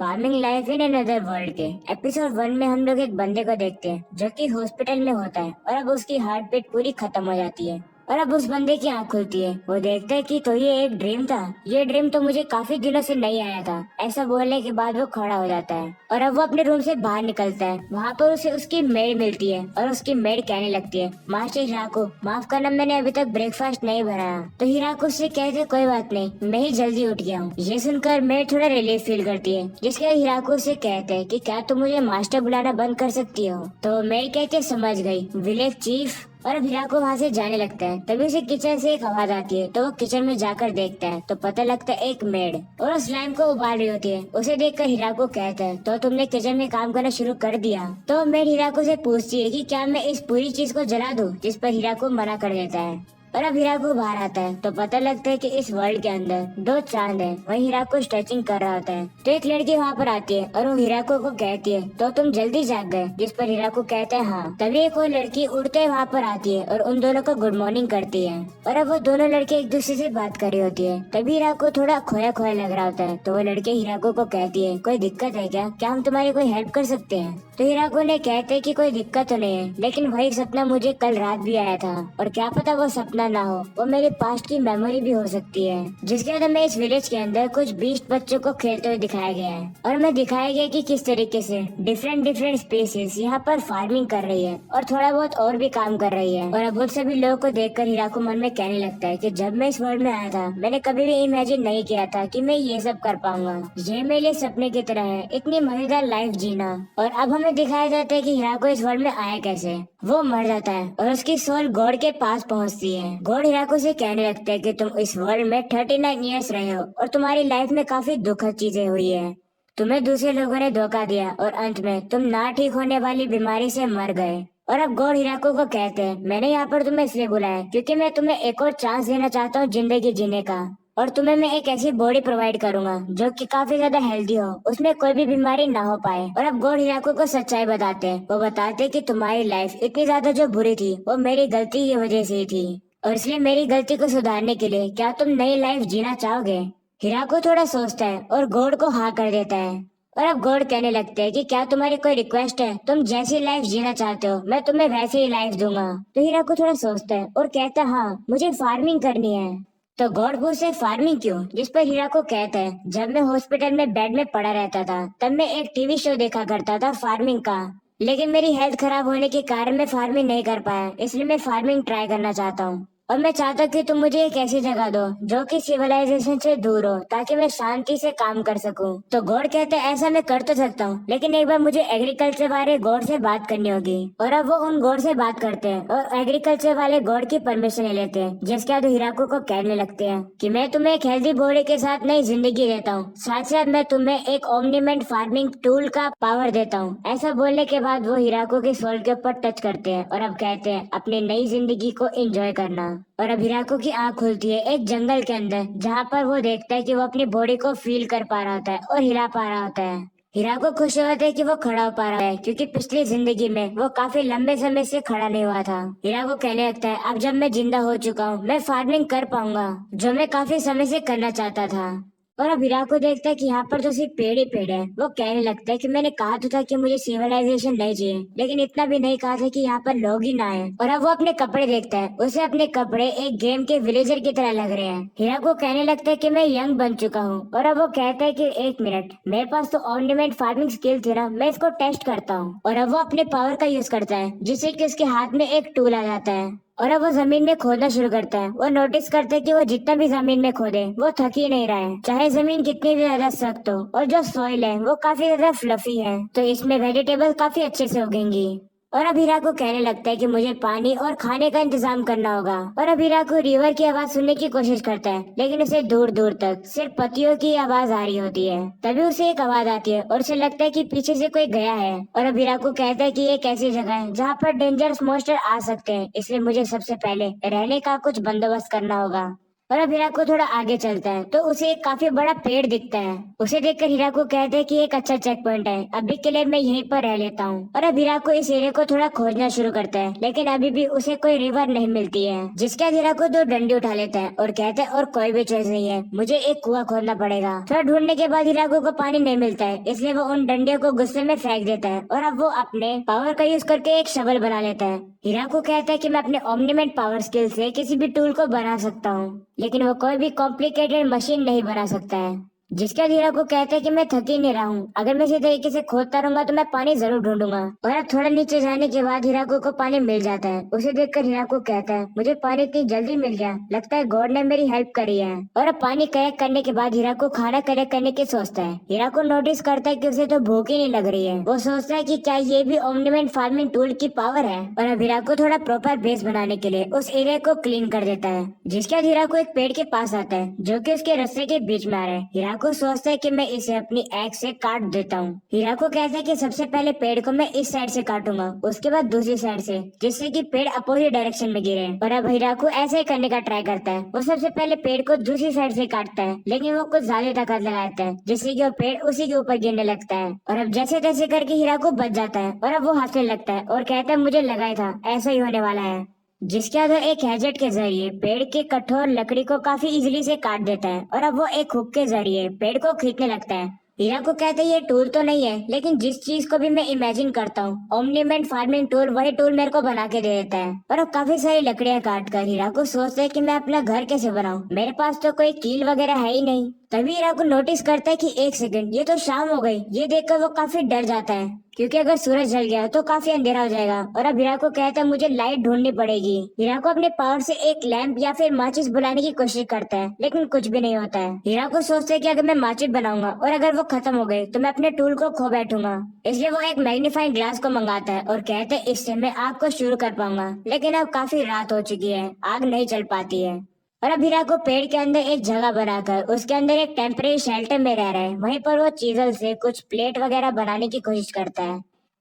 Farming life in another world के episode 1 में हम लोग एक बंदे को देखते हैं जो कि हॉस्पिटल में होता है और अब उसकी हार्ट बीट पूरी खत्म हो जाती है और अब उस बंदे की आंख खुलती है। वो देखता है कि तो ये एक ड्रीम था, ये ड्रीम तो मुझे काफी दिनों से नहीं आया था। ऐसा बोलने के बाद वो खड़ा हो जाता है और अब वो अपने रूम से बाहर निकलता है। वहाँ पर उसे उसकी मेड मिलती है और उसकी मेड कहने लगती है, मास्टर हिराको, माफ करना, मैंने अभी तक ब्रेकफास्ट नहीं बनाया। तो हिराको उससे कहते, कोई बात नहीं, मैं ही जल्दी उठ गया हूँ। ये सुनकर मेड थोड़ा रिलीफ फील करती है, जिसके बाद हिराको से कहते हैं कि क्या तुम मुझे मास्टर बुलाना बंद कर सकती हो। तो मेड कहते, समझ गई विलेज चीफ। और अब हिराको वहाँ से जाने लगता है। तभी उसे किचन से एक आवाज आती है, तो वो किचन में जाकर देखता है तो पता लगता है एक मेड और उस स्लाइम को उबाल रही होती है। उसे देखकर हिराको कहता है, तो तुमने किचन में काम करना शुरू कर दिया। तो मेड हिराको से पूछती है कि क्या मैं इस पूरी चीज को जला दूं, जिस पर हिराको मना कर देता है। और अब हिराको बाहर आता है तो पता लगता है कि इस वर्ल्ड के अंदर दो चांद है। वही हिराको स्ट्रेचिंग कर रहा होता है तो एक लड़की वहाँ पर आती है और वो हिराको को कहती है, तो तुम जल्दी जाग गए, जिस पर हिराको कहता है हाँ। तभी एक और लड़की उड़ते वहाँ पर आती है और उन दोनों को गुड मॉर्निंग करती है। और अब वो दोनों लड़के एक दूसरे से बात कर रही होती है। तभी हिराको थोड़ा खोया खोया लग रहा होता है तो वो लड़के हिराको को कहती है, कोई दिक्कत है क्या हम तुम्हारी कोई हेल्प कर सकते हैं। तो हिराको ने कहते कि कोई दिक्कत तो नहीं है, लेकिन वही सपना मुझे कल रात भी आया था और क्या पता वो सपना ना हो, वो मेरे पास्ट की मेमोरी भी हो सकती है। जिसके अंदर मैं इस विलेज के अंदर कुछ 20 बच्चों को खेलते हुए दिखाया गया है और मैं दिखाया गया कि किस तरीके से डिफरेंट स्पीसीज यहाँ पर फार्मिंग कर रही है और थोड़ा बहुत और भी काम कर रही है। और अब उन सभी लोगों को देखकर हिराको मन में कहने लगता है कि जब मैं इस वर्ल्ड में आया था मैंने कभी भी इमेजिन नहीं किया था कि मैं ये सब कर पाऊंगा। ये मेरे लिए सपने की तरह है, इतनी मजेदार लाइफ जीना। और अब हमें दिखाया जाता है कि हिराको इस वर्ल्ड में आया कैसे। वो मर जाता है और उसकी सोल गॉड के पास पहुंचती है। गॉड हिराको से कहने लगता है कि तुम इस वर्ल्ड में 39 ईयर्स रहे हो और तुम्हारी लाइफ में काफी दुखद चीजें हुई है। तुम्हें दूसरे लोगों ने धोखा दिया और अंत में तुम ना ठीक होने वाली बीमारी से मर गए। और अब गॉड हिराको को कहते हैं, मैंने यहाँ पर तुम्हें इसलिए बुलाया क्योंकि मैं तुम्हें एक और चांस देना चाहता हूँ जिंदगी जीने का। और तुम्हें मैं एक ऐसी बॉडी प्रोवाइड करूंगा जो कि काफी ज्यादा हेल्दी हो, उसमें कोई भी बीमारी ना हो पाए। और अब गॉड हिराको को सच्चाई बताते हैं। वो बताते हैं कि तुम्हारी लाइफ इतनी ज्यादा जो बुरी थी वो मेरी गलती की वजह से ही थी और इसलिए मेरी गलती को सुधारने के लिए क्या तुम नई लाइफ जीना चाहोगे। हिराको थोड़ा सोचता है और गॉड को हाँ कर देता है। और अब गॉड कहने लगते हैं कि क्या तुम्हारी कोई रिक्वेस्ट है, तुम जैसी लाइफ जीना चाहते हो मैं तुम्हें वैसी ही लाइफ दूंगा। तो हिराको थोड़ा सोचता है और कहता है, हाँ मुझे फार्मिंग करनी है। तो गॉड पूछते फार्मिंग क्यों, जिस पर हिराको कहता है, जब मैं हॉस्पिटल में बेड में पड़ा रहता था तब मैं एक टीवी शो देखा करता था फार्मिंग का, लेकिन मेरी हेल्थ खराब होने के कारण मैं फार्मिंग नहीं कर पाया, इसलिए मैं फार्मिंग ट्राई करना चाहता हूँ। और मैं चाहता हूँ कि तुम मुझे एक ऐसी जगह दो जो कि सिविलाइजेशन से दूर हो ताकि मैं शांति से काम कर सकूं। तो गॉड कहते हैं, ऐसा मैं कर तो सकता हूँ, लेकिन एक बार मुझे एग्रीकल्चर वाले गॉड से बात करनी होगी। और अब वो उन गॉड से बात करते हैं और एग्रीकल्चर वाले गॉड की परमिशन ले लेते हैं, जिसके बाद हिराको को कहने लगते हैं कि मैं तुम्हें एक हेल्दी बॉडी के साथ नई जिंदगी देता हूँ, साथ साथ मैं तुम्हें एक ओमनीमेंट फार्मिंग टूल का पावर देता हूँ। ऐसा बोलने के बाद वो हिराको के सोल के ऊपर टच करते हैं और अब कहते हैं अपनी नई जिंदगी को एंजॉय करना। और अब हिराको की आंख खुलती है एक जंगल के अंदर, जहाँ पर वो देखता है कि वो अपनी बॉडी को फील कर पा रहा होता है और हिला पा रहा होता है। हिराको खुश होता है कि वो खड़ा हो पा रहा है, क्योंकि पिछली जिंदगी में वो काफी लंबे समय से खड़ा नहीं हुआ था। हिराको कहने लगता है, अब जब मैं जिंदा हो चुका हूँ मैं फार्मिंग कर पाऊंगा, जो मैं काफी समय से करना चाहता था। और अब हिराको देखता है कि यहाँ पर तो सिर्फ पेड़ ही पेड़ है। वो कहने लगता है कि मैंने कहा तो था कि मुझे सिविलाइजेशन नहीं चाहिए, लेकिन इतना भी नहीं कहा था कि यहाँ पर लोग ही ना आए। और अब वो अपने कपड़े देखता है, उसे अपने कपड़े एक गेम के विलेजर की तरह लग रहे हैं। हिराको कहने लगता है कि मैं यंग बन चुका हूँ। और अब वो कहता है कि एक मिनट, मेरे पास तो ऑर्नामेंट फार्मिंग स्किल थी ना, मैं इसको टेस्ट करता हूँ। और अब वो अपने पावर का यूज करता है, जिससे कि उसके हाथ में एक टूल आ जाता है और अब वो जमीन में खोदना शुरू करता है। वो नोटिस करता है कि वो जितना भी जमीन में खोदे वो थक ही नहीं रहा है, चाहे जमीन कितनी भी ज्यादा सख्त हो। और जो सॉइल है वो काफी ज्यादा फ्लफी है, तो इसमें वेजिटेबल काफी अच्छे से उगेंगी। और अब हिराको कहने लगता है कि मुझे पानी और खाने का इंतजाम करना होगा। और अब हिराको रिवर की आवाज सुनने की कोशिश करता है, लेकिन उसे दूर दूर तक सिर्फ पत्तियों की आवाज आ रही होती है। तभी उसे एक आवाज आती है और उसे लगता है कि पीछे से कोई गया है। और अब हिराको कहता है कि ये एक ऐसी जगह है जहाँ पर डेंजरस मॉन्स्टर आ सकते हैं, इसलिए मुझे सबसे पहले रहने का कुछ बंदोबस्त करना होगा। और अब हिराको थोड़ा आगे चलता है तो उसे एक काफी बड़ा पेड़ दिखता है। उसे देखकर हिराको कहते हैं कि एक अच्छा चेक पॉइंट है, अभी के लिए मैं यहीं पर रह लेता हूँ। और अब हिराको इस एरिया को थोड़ा खोजना शुरू करता है, लेकिन अभी भी उसे कोई रिवर नहीं मिलती है। जिसके बाद हिराको 2 डंडी उठा लेता है और कहता है और कोई भी चॉइस नहीं है, मुझे एक कुआं खोदना पड़ेगा। थोड़ा ढूंढने के बाद हिराको को पानी नहीं मिलता है, इसलिए वो उन डंडियों को गुस्से में फेंक देता है और अब वो अपने पावर का यूज करके एक शवल बना लेता है। हिराको कहता है कि मैं अपने ओमनीमेंट पावर स्किल से किसी भी टूल को बना सकता हूँ, लेकिन वो कोई भी कॉम्प्लिकेटेड मशीन नहीं बना सकता है। जिसके बाद हिराको कहता है कि मैं थक ही नहीं रहा हूँ, अगर मैं इसी तरीके से खोदता रहूंगा तो मैं पानी जरूर ढूंढूंगा। और अब थोड़ा नीचे जाने के बाद हिराको को पानी मिल जाता है। उसे देखकर हिराको कहता है मुझे पानी इतनी जल्दी मिल गया, लगता है गॉड ने मेरी हेल्प करी है। और अब पानी कलेक्ट करने के बाद हिराको खाना कलेक्ट करने की सोचता है। हिराको नोटिस करता है कि उसे तो भूख ही नहीं लग रही है। वो सोचता है कि क्या ये भी ओमनीमेंट फार्मिंग टूल की पावर है। और अब हिराको थोड़ा प्रॉपर बेस बनाने के लिए उस एरिया को क्लीन कर देता है। जिसके बाद हिराको एक पेड़ के पास आता है जो कि उसके रास्ते के बीच में आ रहा है। हिराको सोचता है कि मैं इसे अपनी एक्स से काट देता हूँ। हिराको कहता है कि सबसे पहले पेड़ को मैं इस साइड से काटूंगा, उसके बाद दूसरी साइड से, जिससे कि पेड़ अपोजिट डायरेक्शन में गिरे। और अब हिराको ऐसे ही करने का ट्राई करता है। वो सबसे पहले पेड़ को दूसरी साइड से काटता है, लेकिन वो कुछ ज्यादा ताकत लगाता है, जिससे कि वो पेड़ उसी के ऊपर गिरने लगता है। और अब जैसे तैसे करके हिराको बच जाता है और अब वो हंसने लगता है और कहता है मुझे लगा ही था ऐसा ही होने वाला है। जिसके बाद वो एक हैजेट के जरिए पेड़ के कठोर लकड़ी को काफी इजीली से काट देता है और अब वो एक हुक के जरिए पेड़ को खींचने लगता है। हीरा को कहते हैं ये टूल तो नहीं है, लेकिन जिस चीज को भी मैं इमेजिन करता हूँ ओमनीमेंट फार्मिंग टूल वही टूल मेरे को बना के दे देता है। और अब काफी सारी लकड़ियां काट कर हीरा को सोचता है कि मैं अपना घर कैसे बनाऊं, मेरे पास तो कोई कील वगैरह है ही नहीं। तभी हीरा को नोटिस करता है कि एक सेकंड, ये तो शाम हो गई। ये देखकर वो काफी डर जाता है, क्योंकि अगर सूरज जल गया तो काफी अंधेरा हो जाएगा। और अब हीरा को कहता है मुझे लाइट ढूंढनी पड़ेगी। हीरा को अपने पावर से एक लैंप या फिर माचिस बुलाने की कोशिश करता है, लेकिन कुछ भी नहीं होता है। हीरा को सोचता है कि अगर मैं माचिस बनाऊंगा और अगर वो खत्म हो गई तो मैं अपने टूल को खो बैठूंगा। इसलिए वो एक मैग्नीफाइंग ग्लास को मंगाता है और कहते हैं इससे मैं आग को शुरू कर पाऊंगा। लेकिन अब काफी रात हो चुकी है, आग नहीं चल पाती है। और अब हीरा को पेड़ के अंदर एक जगह बनाकर उसके अंदर एक टेम्परेरी शेल्टर में रह रहा है। वहीं पर वो चीजल से कुछ प्लेट वगैरह बनाने की कोशिश करता है।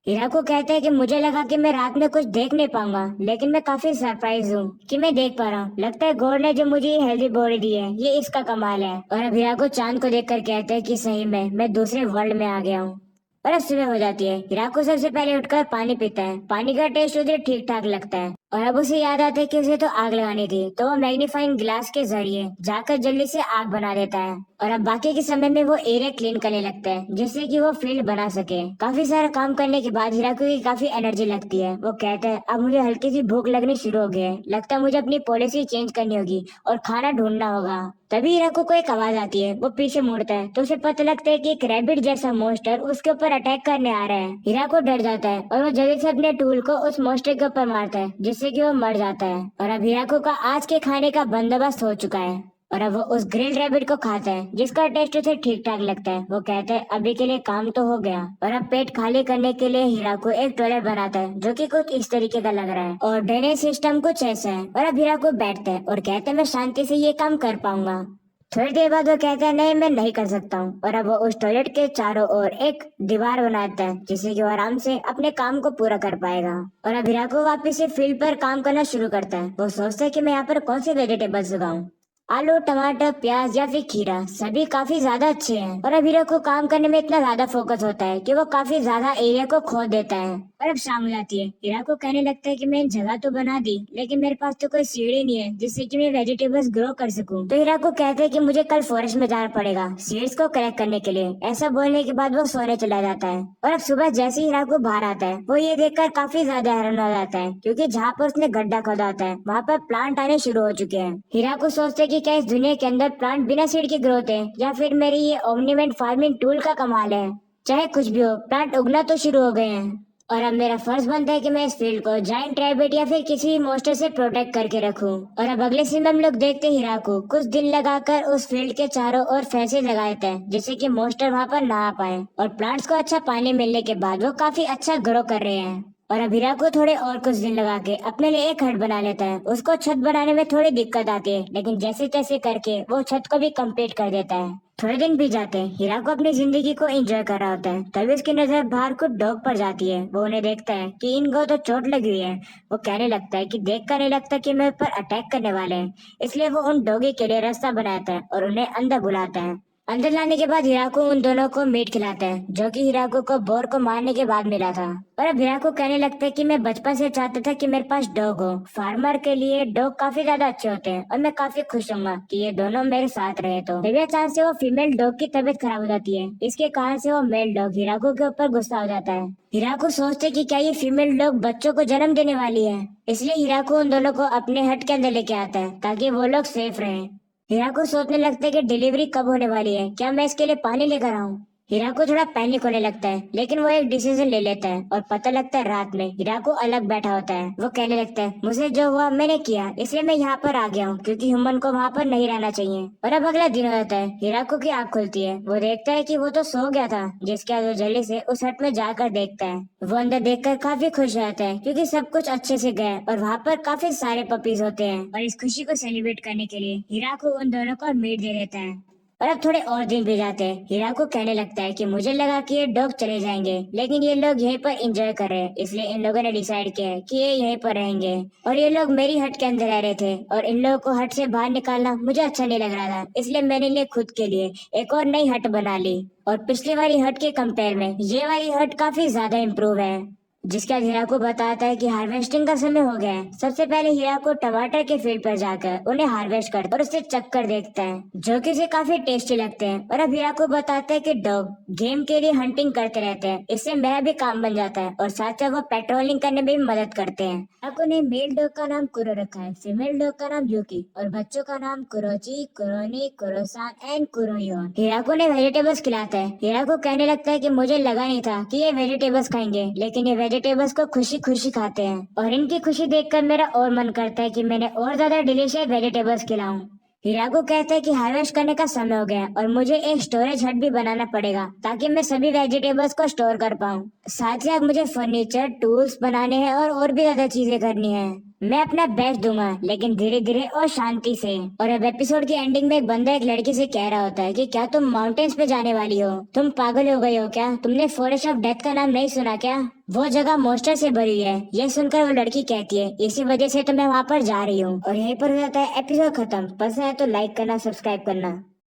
हीरा को कहता है कि मुझे लगा कि मैं रात में कुछ देख नहीं पाऊंगा, लेकिन मैं काफी सरप्राइज हूँ कि मैं देख पा रहा हूँ। लगता है गॉड ने जो मुझे ये हेल्दी बॉडी दी है ये इसका कमाल है। और अब हीरा को चांद को देखकर कहते हैं कि सही में मैं दूसरे वर्ल्ड में आ गया हूँ। और अब सुबह हो जाती है। हीरा को सबसे पहले उठकर पानी पीता है। पानी का टेस्ट उसे ठीक ठाक लगता है और अब उसे याद आता है कि उसे तो आग लगानी थी, तो वो मैग्नीफाइंग ग्लास के जरिए जाकर जल्दी से आग बना देता है। और अब बाकी के समय में वो एरिया क्लीन करने लगता है, जिससे कि वो फील्ड बना सके। काफी सारा काम करने के बाद हिराको की काफी एनर्जी लगती है। वो कहता है अब मुझे हल्की सी भूख लगनी शुरू हो गई है, लगता है मुझे अपनी पॉलिसी चेंज करनी होगी और खाना ढूंढना होगा। तभी हिराको को एक आवाज आती है। वो पीछे मुड़ता है तो उसे पता लगता है कि एक रैबिट जैसा मॉन्स्टर उसके ऊपर अटैक करने आ रहा है। हिराको डर जाता है और वो जल्दी से अपने टूल को उस मॉन्स्टर के ऊपर मारता है, जिससे कि वो मर जाता है। और अब हिराको का आज के खाने का बंदोबस्त हो चुका है और अब वो उस ग्रिल्ड रैबिट को खाता है, जिसका टेस्ट उसे ठीक ठाक लगता है। वो कहता है अभी के लिए काम तो हो गया। और अब पेट खाली करने के लिए हिराको एक टॉयलेट बनाता है, जो कि कुछ इस तरीके का लग रहा है और ड्रेनेज सिस्टम कुछ ऐसा है। और अब हिराको बैठता है और कहता है मैं शांति से ये काम कर पाऊंगा। थोड़ी देर बाद वो कहता है नहीं मैं नहीं कर सकता हूँ। और अब वो उस टॉयलेट के चारों ओर एक दीवार बनाता है, जिससे कि वो आराम से अपने काम को पूरा कर पाएगा। और अब हिराको वापस से फील्ड पर काम करना शुरू करता है। वो सोचता है कि मैं यहाँ पर कौन से वेजिटेबल्स उगाऊं। आलू, टमाटर, प्याज या फिर खीरा, सभी काफी ज्यादा अच्छे हैं। और अब हीरो को काम करने में इतना ज्यादा फोकस होता है कि वो काफी ज्यादा एरिया को खोद देता है। और अब शाम हो जाती है। हीरा को कहने लगता है कि मैं जगह तो बना दी, लेकिन मेरे पास तो कोई सीढ़ी नहीं है जिससे कि मैं वेजिटेबल्स ग्रो कर सकूं। तो हीरा को कहते हैं कि मुझे कल फॉरेस्ट में जाना पड़ेगा सीड्स को कलेक्ट करने के लिए। ऐसा बोलने के बाद वो सोने चला जाता है। और अब सुबह जैसे ही हीरा को बाहर आता है, वो ये देखकर काफी ज्यादा हैरान हो जाता है, क्योंकि जहाँ पर उसने गड्ढा खोदा होता है वहाँ पर प्लांट आने शुरू हो चुके हैं। हीरा को सोचते हैं कि क्या इस दुनिया के अंदर प्लांट बिना सीड के ग्रोथ है, या फिर मेरी ये ओमनीमेंट फार्मिंग टूल का कमाल है। चाहे कुछ भी हो, प्लांट उगना तो शुरू हो गए हैं। और अब मेरा फर्ज बनता है कि मैं इस फील्ड को जायंट रैबिट या फिर किसी भी मॉन्स्टर से प्रोटेक्ट करके रखूं। और अब अगले सीन में हम लोग देखते हैं हीरा को कुछ दिन लगाकर उस फील्ड के चारों ओर फैंसे लगाए थे, जिससे कि मॉन्स्टर वहां पर ना आ पाए। और प्लांट्स को अच्छा पानी मिलने के बाद वो काफी अच्छा ग्रो कर रहे हैं। और अब हीरा को थोड़े और कुछ दिन लगा के अपने लिए एक हट बना लेता है। उसको छत बनाने में थोड़ी दिक्कत आती है, लेकिन जैसे तैसे करके वो छत को भी कंप्लीट कर देता है। थोड़े दिन भी जाते हैं, हिराको अपनी जिंदगी को एंजॉय कर रहा होता है। तभी उसकी नजर बाहर कुछ डॉग पर जाती है। वो उन्हें देखता है कि इनको तो चोट लगी हुई है। वो कहने लगता है कि देख कर नहीं लगता कि मेरे पर अटैक करने वाले हैं। इसलिए वो उन डॉगी के लिए रास्ता बनाता है और उन्हें अंदर बुलाता है। अंदर लाने के बाद हिराको उन दोनों को मीट खिलाता है, जो कि हिराको को बोर को मारने के बाद मिला था। और अब हिराको कहने लगता है कि मैं बचपन से चाहता था कि मेरे पास डॉग हो। फार्मर के लिए डॉग काफी ज्यादा अच्छे होते हैं और मैं काफी खुश हूँ कि ये दोनों मेरे साथ रहे। तो तभी अचानक से वो फीमेल डॉग की तबीयत खराब हो जाती है। इसके कारण से वो मेल डॉग हिराको के ऊपर गुस्सा हो जाता है। हिराको सोचते कि क्या ये फीमेल डॉग बच्चों को जन्म देने वाली है, इसलिए हिराको उन दोनों को अपने हट के अंदर लेके आता है ताकि वो लोग सेफ रहें। हिराको सोचने लगता है कि डिलीवरी कब होने वाली है, क्या मैं इसके लिए पानी लेकर आऊं। हिराको थोड़ा पैनिक होने लगता है, लेकिन वो एक डिसीजन ले लेता है और पता लगता है रात में हिराको अलग बैठा होता है। वो कहने लगता है मुझे जो हुआ मैंने किया, इसलिए मैं यहाँ पर आ गया हूँ क्योंकि ह्यूमन को वहाँ पर नहीं रहना चाहिए। और अब अगला दिन हो जाता है। हिराको की आँख खुलती है। वो देखता है कि वो तो सो गया था, जिसके बाद वो जल्दी से उस हट में जाकर देखता है। वो अंदर देखकर काफी खुश रहता है क्योंकि सब कुछ अच्छे से गया और वहाँ पर काफी सारे पपीज होते हैं। और इस खुशी को सेलिब्रेट करने के लिए हिराको उन दोनों को मीट दे देता है। और अब थोड़े और दिन भी जाते हैं। हिराको कहने लगता है कि मुझे लगा कि ये डॉग चले जाएंगे, लेकिन ये लोग यहीं पर एंजॉय कर रहे हैं, इसलिए इन लोगों ने डिसाइड किया है कि ये यहीं पर रहेंगे। और ये लोग मेरी हट के अंदर रह रहे थे और इन लोगों को हट से बाहर निकालना मुझे अच्छा नहीं लग रहा था, इसलिए मैंने लिए खुद के लिए एक और नई हट बना ली। और पिछली वाली हट के कंपेयर में ये वाली हट काफी ज्यादा इम्प्रूव है। जिसके बाद हीरा को बताता है कि हार्वेस्टिंग का समय हो गया है। सबसे पहले हीरा को टमाटर के फील्ड पर जाकर उन्हें हार्वेस्ट करता है और उसे चख कर देखता है, जो कि उसे काफी टेस्टी लगते हैं। और अब हीरा को बताता है कि डॉग गेम के लिए हंटिंग करते रहते हैं, इससे मेरा भी काम बन जाता है और साथ साथ वो पेट्रोलिंग करने में भी मदद करते हैं। हिराको ने मेल डॉग का नाम कुरो रखा है, फीमेल डॉग का नाम यूकी और बच्चों का नाम कुरोची, कुरोनी, कुरोसान एंड कुरोयोन। हिराको ने वेजिटेबल्स खिलाता है। हिराको कहने लगता है कि मुझे लगा नहीं था कि ये वेजिटेबल्स खाएंगे, लेकिन ये वेजिटेबल्स को खुशी खुशी खाते हैं और इनकी खुशी देखकर मेरा और मन करता है कि मैंने और ज्यादा डिलीशियस वेजिटेबल्स खिलाऊं। हिराको कहता है कि हार्वेस्ट करने का समय हो गया और मुझे एक स्टोरेज हट भी बनाना पड़ेगा ताकि मैं सभी वेजिटेबल्स को स्टोर कर पाऊं। साथ ही अब मुझे फर्नीचर टूल्स बनाने हैं और भी ज्यादा चीजें करनी है। मैं अपना बेस्ट दूंगा, लेकिन धीरे धीरे और शांति से। और अब एपिसोड की एंडिंग में एक बंदा एक लड़की से कह रहा होता है कि क्या तुम माउंटेन्स पे जाने वाली हो? तुम पागल हो गई हो क्या? तुमने फॉरेस्ट ऑफ डेथ का नाम नहीं सुना क्या? वो जगह मॉन्स्टर से भरी है। ये सुनकर वो लड़की कहती है इसी वजह से तो मैं वहाँ पर जा रही हूँ। और यहीं पर हो जाता है एपिसोड खत्म। पसंद है तो लाइक करना, सब्सक्राइब करना।